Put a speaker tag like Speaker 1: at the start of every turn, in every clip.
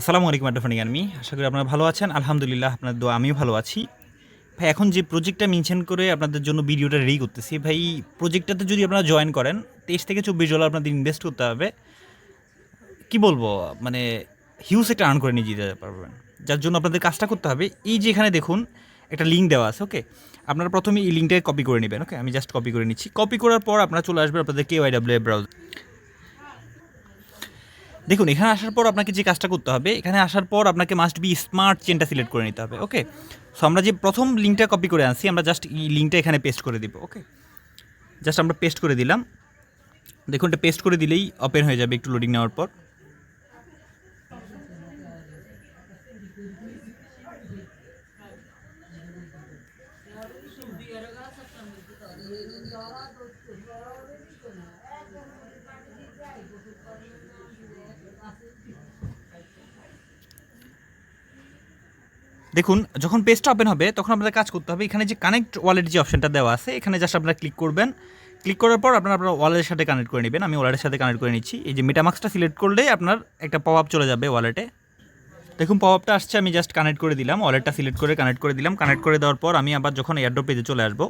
Speaker 1: আসসালামু আলাইকুম আড্ডা আমি আশা করি আপনারা ভালো আছেন। আলহামদুলিল্লাহ আপনার দোয়া আমিও ভালো আছি। ভাই এখন যে প্রজেক্টটা মেনশন করে আপনাদের জন্য ভিডিওটা রেডি করতেছি ভাই, প্রজেক্টটাতে যদি আপনারা জয়েন করেন $23 থেকে $24 আপনাদের ইনভেস্ট করতে হবে। কি বলবো, মানে হিউজ একটা আর্ন করে নিয়ে যেতে পারবেন। যার জন্য আপনাদের কাজটা করতে হবে, এই যে এখানে দেখুন একটা লিঙ্ক দেওয়া আছে। ওকে, আপনারা প্রথমে এই লিঙ্কটাকে কপি করে নেবেন। ওকে, আমি জাস্ট কপি করে নিচ্ছি। কপি করার পর আপনারা চলে আসবেন আপনাদের KYW ব্রাউজার। দেখুন এখানে আসার পর আপনাকে যে কাজটা করতে হবে, এখানে আসার পর আপনাকে মাস্ট বি স্মার্ট চেনটা সিলেক্ট করে নিতে হবে। ওকে, সো আমরা যে প্রথম লিঙ্কটা কপি করে আনছি, আমরা জাস্ট এই লিঙ্কটা এখানে পেস্ট করে দিব। ওকে, জাস্ট আমরা পেস্ট করে দিলাম। দেখুন এটা পেস্ট করে দিলেই ওপেন হয়ে যাবে একটু লোডিং নেওয়ার পর। দেখুন যখন পেজটা ওপেন হবে তখন আপনাদের কাজ করতে হবে, এখানে যে কানেক্ট ওয়ালেট যে অপশনটা দেওয়া আছে এখানে জাস্ট আপনারা ক্লিক করবেন। ক্লিক করার পর আপনার ওয়ালেটের সাথে কানেক্ট করে নেবেন। আমি ওয়ালেটের সাথে কানেক্ট করে নিচ্ছি। এই যে মেটামাক্সটা সিলেক্ট করলেই আপনার একটা পপ আপ চলে যাবে ওয়ালেটে। দেখুন পপ আপটা আসছে, আমি জাস্ট কানেক্ট করে দিলাম, ওয়ালেটটা সিলেক্ট করে কানেক্ট করে দিলাম। কানেক্ট করে দেওয়ার পর আমি আবার যখন এয়ারড্রপ পেজে চলে আসবো,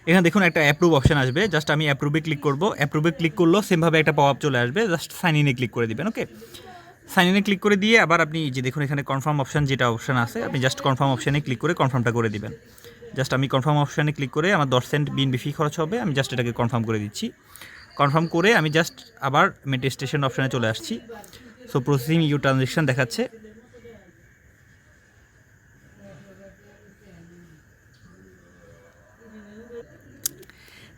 Speaker 1: এখানে দেখুন একটা অ্যাপ্রুভ অপশন আসবে। জাস্ট আমি অ্যাপ্রুভে ক্লিক করবো। অ্যাপ্রুভে ক্লিক করলেও সেমভাবে একটা পপ আপ চলে আসবে। জাস্ট সাইন ইনে ক্লিক করে দিবেন। ওকে, সাইন ইনে ক্লিক করে দিয়ে আবার আপনি যে দেখুন এখানে কনফার্ম অপশন যেটা অপশন আছে, আপনি জাস্ট কনফার্ম অপশানে ক্লিক করে কনফার্মটা করে দিবেন। জাস্ট আমি কনফার্ম অপশানে ক্লিক করে আমার 10 সেন্ট বিএনবি ফি খরচ হবে, আমি জাস্ট এটাকে কনফার্ম করে দিচ্ছি। কনফার্ম করে আমি জাস্ট আবার মেটাস্টেশন অপশানে চলে আসছি। সো প্রসেসিং ইউ ট্রানজ্যাকশন দেখাচ্ছে।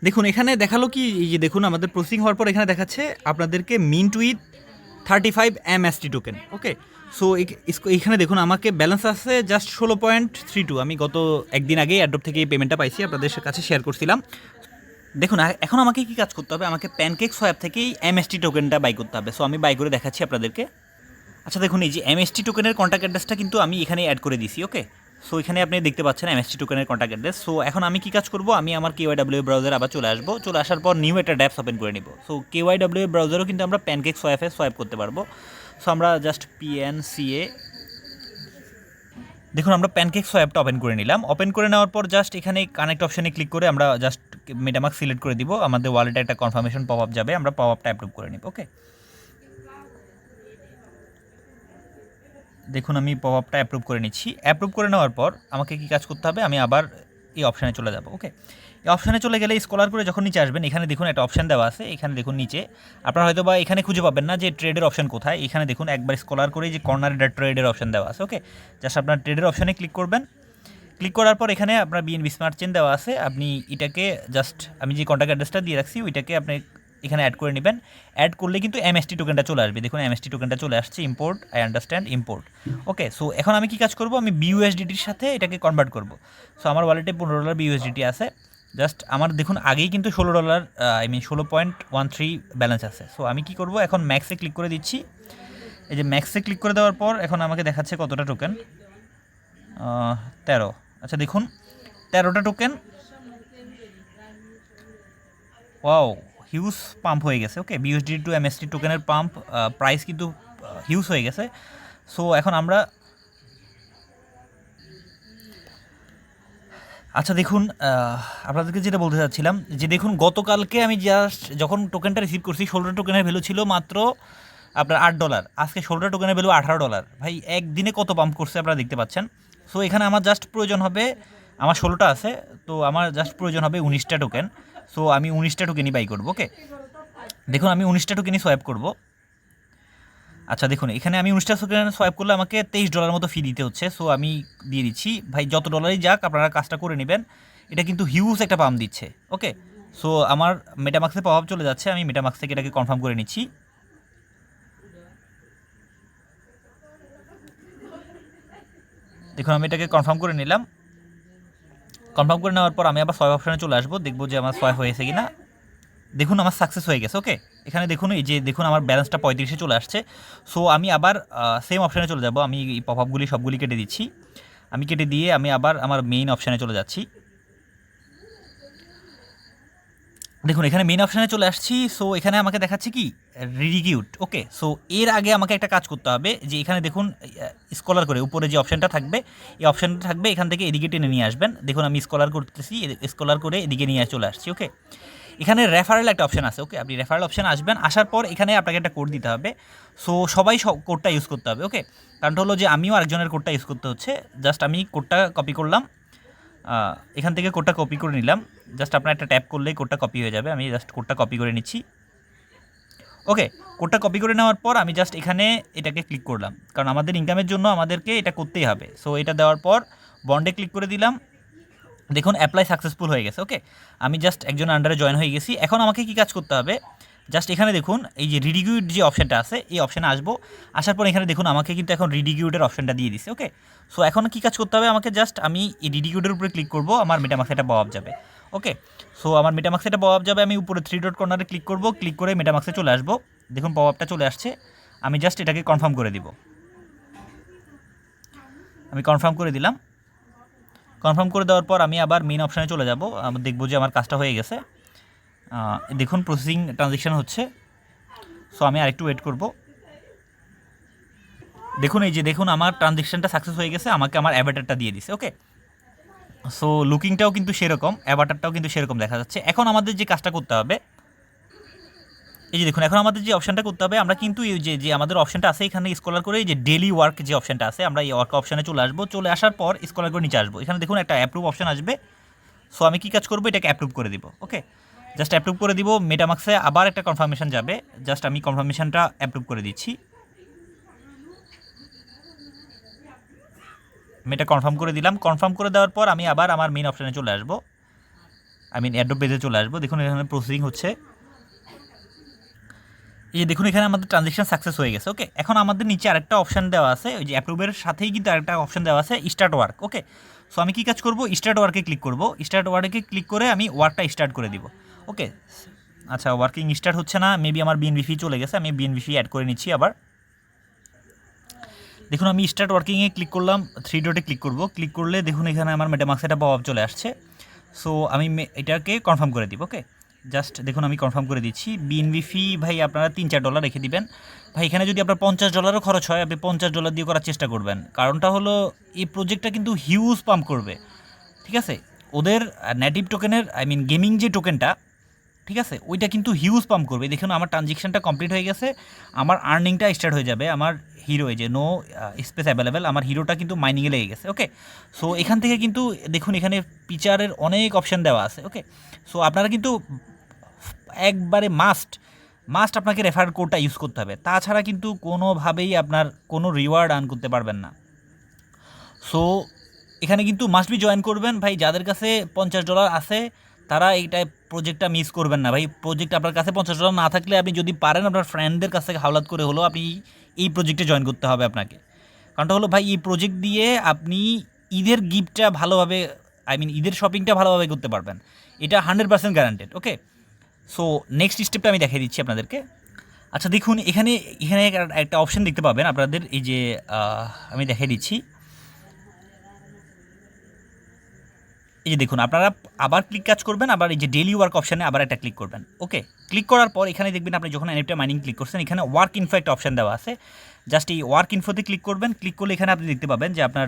Speaker 1: দেখুন এখানে দেখালো কি, এই যে দেখুন আমাদের প্রসেসিং হওয়ার পর এখানে দেখাচ্ছে আপনাদেরকে mint with 35 MST token. Okay, so এখানে দেখুন আমাকে ব্যালেন্স আছে জাস্ট 16.32। আমি গত একদিন আগে অ্যাড্রপ থেকে এই পেমেন্টটা পাইছি, আপনাদের কাছে শেয়ার করছিলাম। দেখুন এখন আমাকে কি কাজ করতে হবে, আমাকে প্যানকেক সোয়াপ থেকেই MST টোকেনটা বাই করতে হবে। সো আমি বাই করে দেখাচ্ছি আপনাদেরকে। আচ্ছা দেখুন এই যে MST টোকেনের কন্ট্যাক্ট অ্যাড্রেসটা কিন্তু আমি এখানে অ্যাড করে দিছি। ওকে, সো এখানে আপনি দেখতে পাচ্ছেন MST টোকেনের কন্ট্যাক্ট অ্যাড্রেস। সো এখন আমি কি কাজ করব, আমি আমার KYW ব্রাউজারে আবার চলে আসবো। চলে আসার পর নিউ একটা ড্যাপস ওপেন করে নিব। সো KYW ব্রাউজারও কিন্তু আমরা প্যানকেক সোয়াপে সোয়াপ করতে পারবো। সো আমরা জাস্ট PNCA, দেখুন আমরা প্যানকেক সোয়াপটা ওপেন করে নিলাম। ওপেন করে নেওয়ার পর জাস্ট এখানে কানেক্ট অপশানে ক্লিক করে আমরা জাস্ট মেটামাস্ক সিলেক্ট করে দিব। আমাদের ওয়ালেটে একটা কনফার্মেশন পপ আপ যাবে, আমরা পপ আপটা অ্যাপ্রুভ করে নিব। ওকে, দেখুন আমি পপ আপটা অ্যাপ্রুভ করে নিচ্ছি। অ্যাপ্রুভ করে নেওয়ার পর আমাকে কি কাজ করতে হবে, আমি আবার এই অপশানে চলে যাব। ওকে, এই অপশানে চলে গেলে স্কলার করে যখন নিচে আসবেন, এখানে দেখুন একটা অপশান দেওয়া আছে। এখানে দেখুন নিচে আপনারা হয়তো বা এখানে খুঁজে পাবেন না যে ট্রেডের অপশান কোথায়। এখানে দেখুন একবার স্কলার করে যে কর্নারে ট্রেডের অপশান দেওয়া আছে। ওকে, জাস্ট আপনার ট্রেডের অপশানে ক্লিক করবেন। ক্লিক করার পর এখানে আপনার বিএনবি স্মার্ট চেন দেওয়া আছে। আপনি এটাকে জাস্ট আমি যে কন্ট্যাক্ট অ্যাড্রেসটা দিয়ে রাখছি ওইটাকে আপনি এখানে অ্যাড করে নেবেন। অ্যাড করলে কিন্তু MST টোকেনটা চলে আসবে। দেখুন MST টোকেনটা চলে আসছে। Import, I understand, import. Okay, so এখন আমি কি কাজ করব, আমি BUSDTর সাথে এটাকে কনভার্ট করব। সো আমার ওয়ালেটে $15 BUSDT আছে। জাস্ট আমার দেখুন আগেই কিন্তু $16, আই মিন 16.13 ব্যালেন্স আছে। সো আমি কি করব, এখন ম্যাক্সে ক্লিক করে দিচ্ছি। এই যে ম্যাক্সে ক্লিক করে দেওয়ার পর এখন আমাকে দেখাচ্ছে কতটা টোকেন, 13। আচ্ছা দেখুন 13টা টোকেন। ওয়াও, হিউজ পাম্প হয়ে গেছে। ওকে, BUSD টু MST টোকেনের পাম্প প্রাইস কিন্তু হিউজ হয়ে গেছে। সো এখন আমরা, আচ্ছা দেখুন আপনাদেরকে যেটা বলতে চাচ্ছিলাম যে দেখুন গতকালকে আমি জাস্ট যখন টোকেনটা রিসিভ করছি 16টা টোকেনের ভ্যালু ছিল মাত্র আপনার $8। আজকে 16টা টোকেনের ভ্যালু $18। ভাই একদিনে কত পাম্প করছে আপনারা দেখতে পাচ্ছেন। সো এখানে আমার জাস্ট প্রয়োজন হবে, আমার 16টা আছে, তো আমার জাস্ট প্রয়োজন হবে 19টা টোকেন। সো আমি 19টা টোকেনই বাই করবো। ওকে, দেখুন আমি 19টা টোকেনই সোয়াইপ করব। আচ্ছা দেখুন এখানে আমি 19টা টোকেন সোয়াইপ করলে আমাকে $23 মতো ফি দিতে হচ্ছে। সো আমি দিয়ে দিচ্ছি। ভাই যত ডলারই যাক আপনারা কাজটা করে নেবেন, এটা কিন্তু হিউজ একটা পাম্প দিচ্ছে। ওকে, সো আমার মেটামাক্সে পাওয়া চলে যাচ্ছে। আমি মেটামাক্স থেকে এটাকে কনফার্ম করে নিচ্ছি। দেখুন আমি এটাকে কনফার্ম করে নিলাম। কনফার্ম করে নেওয়ার পর আমি আবার সোয়াইপ অপশানে চলে আসবো, দেখবো যে আমার সোয়াইপ হয়েছে কি না। দেখুন আমার সাকসেস হয়ে গেছে। ওকে, এখানে দেখুন এই যে দেখুন আমার ব্যালেন্সটা 35-এ চলে আসছে। সো আমি আবার সেম অপশানে চলে যাব। আমি এই পপ আপগুলি সবগুলি কেটে দিচ্ছি। আমি কেটে দিয়ে আমি আবার আমার মেইন অপশানে চলে যাচ্ছি। দেখুন এখানে মেইন অপশানে চলে আসছি। সো এখানে আমাকে দেখাচ্ছে কি রিডিকিউট। ওকে, সো এর আগে আমাকে একটা কাজ করতে হবে, যে এখানে দেখুন স্কলার করে উপরে যে অপশানটা থাকবে, এই অপশানটা থাকবে, এখান থেকে এদিকে টেনে নিয়ে আসবেন। দেখুন আমি স্কলার করতেছি, স্কলার করে এদিকে নিয়ে চলে আসছি। ওকে, এখানে রেফারেল একটা অপশান আছে। ওকে, আপনি রেফারেল অপশান আসবেন, আসার পর এখানে আপনাকে একটা কোড দিতে হবে। সো সবাই কোডটা ইউজ করতে হবে। ওকে, কারণটা হলো যে আমিও আরেকজনের কোডটা ইউজ করতে হচ্ছে। জাস্ট আমি কোডটা কপি করলাম, এখান থেকে কোডটা কপি করে নিলাম। জাস্ট আপনার একটা ট্যাপ করলেই কোডটা কপি হয়ে যাবে। আমি জাস্ট কোডটা কপি করে নিচ্ছি। ওকে, কোডটা কপি করে নেওয়ার পর আমি জাস্ট এখানে এটাকে ক্লিক করলাম, কারণ আমাদের ইনকামের জন্য আমাদেরকে এটা করতেই হবে। সো এটা দেওয়ার পর বন্ডে ক্লিক করে দিলাম। দেখুন অ্যাপ্লাই সাকসেসফুল হয়ে গেছে। ওকে, আমি জাস্ট একজন আন্ডারে জয়েন হয়ে গেছি। এখন আমাকে কী কাজ করতে হবে, জাস্ট এখানে দেখুন এই যে রিডিকিউট যে অপশানটা আছে, এই অপশানে আসবো। আসার পর এখানে দেখুন আমাকে কিন্তু এখন রিডিকিউটের অপশানটা দিয়ে দিছে। ওকে, সো এখন কী কাজ করতে হবে আমাকে, জাস্ট আমি এই রিডিকিউটের উপরে ক্লিক করবো, আমার মেটামাক্সে এটা পপ আপ যাবে। ওকে, সো আমার মেটামাক্সে এটা পপ আপ যাবে। আমি উপরে 3 ডট কর্নারে ক্লিক করব, ক্লিক করে মেটামাক্সে চলে আসবো। দেখুন পপ আপটা চলে আসছে। আমি জাস্ট এটাকে কনফার্ম করে দিব। আমি কনফার্ম করে দিলাম। কনফার্ম করে দেওয়ার পর আমি আবার মেন অপশানে চলে যাব। আমি দেখবো যে আমার কাজটা হয়ে গেছে। দেখুন প্রসেসিং ট্রানজেকশন হচ্ছে। সো আমি আরেকটু ওয়েট করব। দেখুন এই যে দেখুন আমার ট্রানজেকশনটা সাকসেস হয়ে গেছে, আমাকে আমার অ্যাভাটারটা দিয়ে দিছে। ওকে, সো লুকিংটাও কিন্তু সেরকম, অ্যাভাটারটাও কিন্তু সেরকম দেখা যাচ্ছে। এখন আমাদের যে কাজটা করতে হবে, এই যে দেখুন এখন আমাদের যে অপশানটা করতে হবে, আমরা কিন্তু এই যে আমাদের অপশানটা আছে এখানে স্ক্রল করে এই যে ডেইলি ওয়ার্ক যে অপশানটা আছে, আমরা এই ওয়ার্ক অপশানে চলে আসবো। চলে আসার পর স্ক্রল করে নিচে আসবো, এখানে দেখুন একটা অ্যাপ্রুভ অপশান আসবে। সো আমি কী কাজ করবো, এটাকে অ্যাপ্রুভ করে দিব। ওকে, জাস্ট অ্যাপ্রুভ করে দিব। মেটামাক্সে আবার একটা কনফার্মেশন যাবে, জাস্ট আমি কনফার্মেশনটা অ্যাপ্রুভ করে দিচ্ছি। আমি এটা কনফার্ম করে দিলাম। কনফার্ম করে দেওয়ার পর আমি আবার আমার মেন অপশানে চলে আসবো, এয়ারড্রপ পেজে চলে আসবো। দেখুন এখানে প্রসেসিং হচ্ছে। এই যে দেখুন এখানে আমাদের ট্রানজেকশন সাকসেস হয়ে গেছে। ওকে, এখন আমাদের নিচে আরেকটা অপশান দেওয়া আছে, ওই যে অ্যাপ্রুভের সাথেই কিন্তু আরেকটা অপশান দেওয়া আছে, স্টার্ট ওয়ার্ক। ওকে, সো আমি কী কাজ করবো, স্টার্ট ওয়ার্কে ক্লিক করবো। স্টার্ট ওয়ার্কে ক্লিক করে আমি ওয়ার্কটা স্টার্ট করে দিব। ওকে, আচ্ছা ওয়ার্কিং স্টার্ট হচ্ছে না, মেবি আমার বিএনবি ফি চলে গেছে। আমি বিএনবি ফি অ্যাড করে নিচ্ছি আবার। দেখুন আমি স্টার্ট ওয়ার্কিংয়ে ক্লিক করলাম, 3 ডটে ক্লিক করব। ক্লিক করলে দেখুন এখানে আমার মেটামাক্সে একটা পপ আপ চলে আসছে। সো আমি এটাকে কনফার্ম করে দিব। ওকে, জাস্ট দেখুন আমি কনফার্ম করে দিচ্ছি। বিএনবি ফি ভাই আপনারা $3-4 রেখে দিবেন। ভাই এখানে যদি আপনার $50 খরচ হয়, আপনি $50 দিয়ে করার চেষ্টা করবেন। কারণটা হলো এই প্রজেক্টটা কিন্তু হিউজ পাম্প করবে। ঠিক আছে, ওদের নেটিভ টোকেনের গেমিং যে টোকেনটা, ঠিক আছে, ওইটা কিন্তু হিউজ পাম্প করবে। দেখুন আমার ট্রানজেকশনটা কমপ্লিট হয়ে গেছে, আমার আর্নিংটা স্টার্ট হয়ে যাবে। আমার হিরো এই যে নো স্পেস অ্যাভেলেবেল, আমার হিরোটা কিন্তু মাইনিংয়ে লেগে গেছে। ওকে, সো এখান থেকে কিন্তু দেখুন এখানে ফিচারের অনেক অপশান দেওয়া আছে। ওকে, সো আপনারা কিন্তু একবারে মাস্ট আপনাকে রেফার কোডটা ইউজ করতে হবে, তাছাড়া কিন্তু কোনোভাবেই আপনার কোনো রিওয়ার্ড আর্ন করতে পারবেন না। সো এখানে কিন্তু মাস্ট বি জয়েন করবেন ভাই। যাদের কাছে $50 আছে তারা এইটা প্রজেক্টটা মিস করবেন না ভাই। প্রজেক্ট আপনার কাছে $50 না থাকলে আপনি যদি পারেন আপনার ফ্রেন্ডদের কাছ থেকে হাওলাত করে হলো আপনি এই প্রজেক্টে জয়েন করতে হবে আপনাকে। কারণটা হলো ভাই এই প্রজেক্ট দিয়ে আপনি ঈদের গিফটটা ভালোভাবে ঈদের শপিংটা ভালোভাবে করতে পারবেন, এটা 100% গ্যারান্টেড। ওকে, সো নেক্সট স্টেপটা আমি দেখিয়ে দিচ্ছি আপনাদেরকে। আচ্ছা দেখুন এখানে এখানে একটা অপশান দেখতে পাবেন আপনাদের, এই যে আমি দেখিয়ে দিচ্ছি। এই যে দেখুন আপনারা আবার ক্লিক কাজ করবেন, আবার এই যে ডেইলি ওয়ার্ক অপশানে আবার একটা ক্লিক করবেন। ওকে, ক্লিক করার পর এখানে দেখবেন আপনি যখন এনএফটি মাইনিং ক্লিক করছেন, এখানে ওয়ার্ক ইনফো একটা অপশান দেওয়া আছে। জাস্ট এই ওয়ার্ক ইনফোতে ক্লিক করবেন। ক্লিক করলে এখানে আপনি দেখতে পাবেন যে আপনার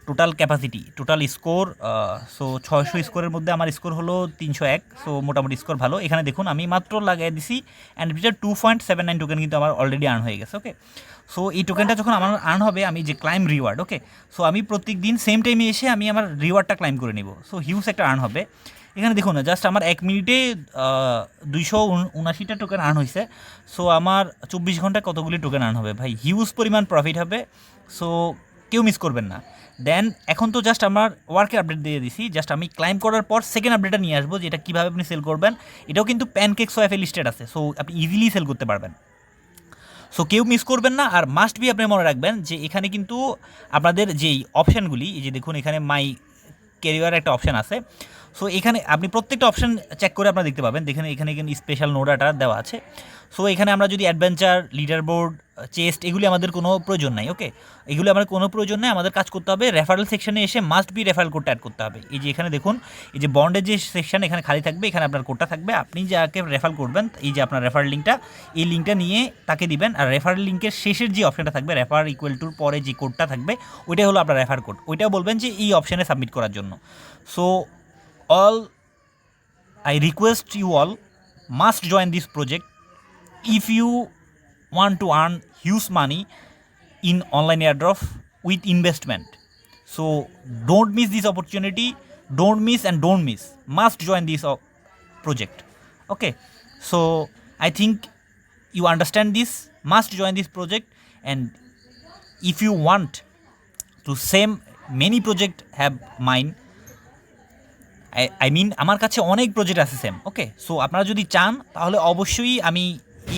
Speaker 1: total capacity, total score. So 600 স্কোরের মধ্যে আমার স্কোর হলো 301। সো মোটামুটি স্কোর ভালো। এখানে দেখুন আমি মাত্র লাগিয়ে দিছি এনএফটিটা 2.79 টোকেন কিন্তু আমার অলরেডি আর্ন হয়ে গেছে। ওকে, সো এই টোকেনটা যখন আমার আর্ন হবে, আমি যে ক্লাইম রিওয়ার্ড, ওকে, সো আমি প্রত্যেক দিন সেম টাইমে এসে আমি আমার রিওয়ার্ডটা ক্লাইম করে নিব। সো হিউজ একটা আর্ন হবে। এখানে দেখুন জাস্ট আমার 1 মিনিটে 279টা টোকেন আর্ন হয়েছে। সো আমার 24 ঘন্টায় কতগুলি টোকেন আর্ন হবে ভাই, হিউজ পরিমাণ প্রফিট হবে। সো কেউ মিস করবেন না। দেন এখন তো জাস্ট আমার ওয়ার্কের আপডেট দিয়ে দিছি, জাস্ট আমি ক্লাইম করার পর সেকেন্ড আপডেটটা নিয়ে আসবো, যেটা কীভাবে আপনি সেল করবেন। এটাও কিন্তু প্যানকেক সোয়াফে লিস্টেড আছে, সো আপনি ইজিলি সেল করতে পারবেন। সো কেউ মিস করবেন না। আর মাস্ট বি আপনি মনে রাখবেন যে এখানে কিন্তু আপনাদের যেই অপশানগুলি, এই যে দেখুন এখানে মাই ক্যারিয়ার একটা অপশান আছে। সো এখানে আপনি প্রত্যেকটা অপশান চেক করে আপনারা দেখতে পাবেন, দেখেন এখানে স্পেশাল নোডাটা দেওয়া আছে। সো এখানে আমরা যদি অ্যাডভেঞ্চার, লিডার বোর্ড, চেস্ট এগুলি আমাদের কোনো প্রয়োজন নাই। ওকে, এগুলি আমার কোনো প্রয়োজন নাই। আমাদের কাজ করতে হবে রেফারেল সেকশনে এসে মাস্ট বি রেফারেল কোডটা অ্যাড করতে হবে। এই যে এখানে দেখুন, এই যে বন্ডের যে সেকশন এখানে খালি থাকবে, এখানে আপনার কোডটা থাকবে। আপনি যাকে রেফার করবেন, এই যে আপনার রেফারেল লিঙ্কটা, এই লিঙ্কটা নিয়ে তাকে দিবেন। আর রেফারেল লিঙ্কের শেষের যে অপশনটা থাকবে, রেফার ইকুয়াল টুর পরে যে কোডটা থাকবে, ওইটাই হলো আপনার রেফার কোড। ওইটাও বলবেন যে এই অপশানে সাবমিট করার জন্য। So all I request you all must join this project if you want to earn huge money in online airdrop with investment. So don't miss this opportunity, don't miss, must join this project. Okay, so I think you understand this, must join this project. And if you want to same many project have mine, I mean আমার কাছে অনেক project আছে same. ওকে, so আপনারা যদি চান তাহলে অবশ্যই আমি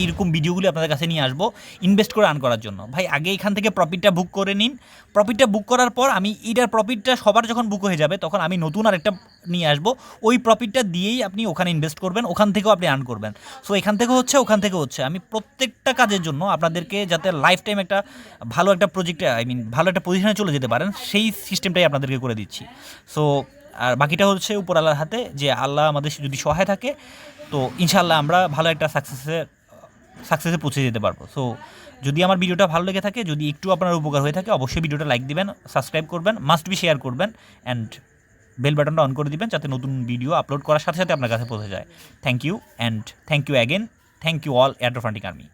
Speaker 1: এইরকম ভিডিওগুলি আপনাদের কাছে নিয়ে আসবো ইনভেস্ট করে আর্ন করার জন্য। ভাই আগে এখান থেকে প্রফিটটা বুক করে নিন, প্রফিটটা বুক করার পর আমি এটার প্রফিটটা সবার যখন বুক হয়ে যাবে তখন আমি নতুন আরেকটা নিয়ে আসবো, ওই প্রফিটটা দিয়েই আপনি ওখানে ইনভেস্ট করবেন, ওখান থেকেও আপনি আর্ন করবেন। সো এখান থেকে হচ্ছে, ওখান থেকে হচ্ছে, আমি প্রত্যেকটা কাজের জন্য আপনাদেরকে যাতে লাইফ টাইম একটা ভালো একটা প্রজেক্টে ভালো একটা পজিশনে চলে যেতে পারেন সেই সিস্টেমটাই আপনাদেরকে করে দিচ্ছি। সো আর বাকিটা হচ্ছে উপর আল্লাহর হাতে, যে আল্লাহ আমাদের যদি সহায় থাকে তো ইনশাআল্লাহ আমরা ভালো একটা সাকসেসে পৌঁছে যেতে পারবো। সো যদি আমার ভিডিওটা ভালো লেগে থাকে, যদি একটু আপনার উপকার হয়ে থাকে, অবশ্যই ভিডিওটা লাইক দিবেন, সাবস্ক্রাইব করবেন, মাস্ট বি শেয়ার করবেন, অ্যান্ড বেল বাটনটা অন করে দিবেন যাতে নতুন ভিডিও আপলোড করার সাথে সাথে আপনার কাছে পৌঁছে যায়। Thank you, and thank you again, thank you all airdrop funding army.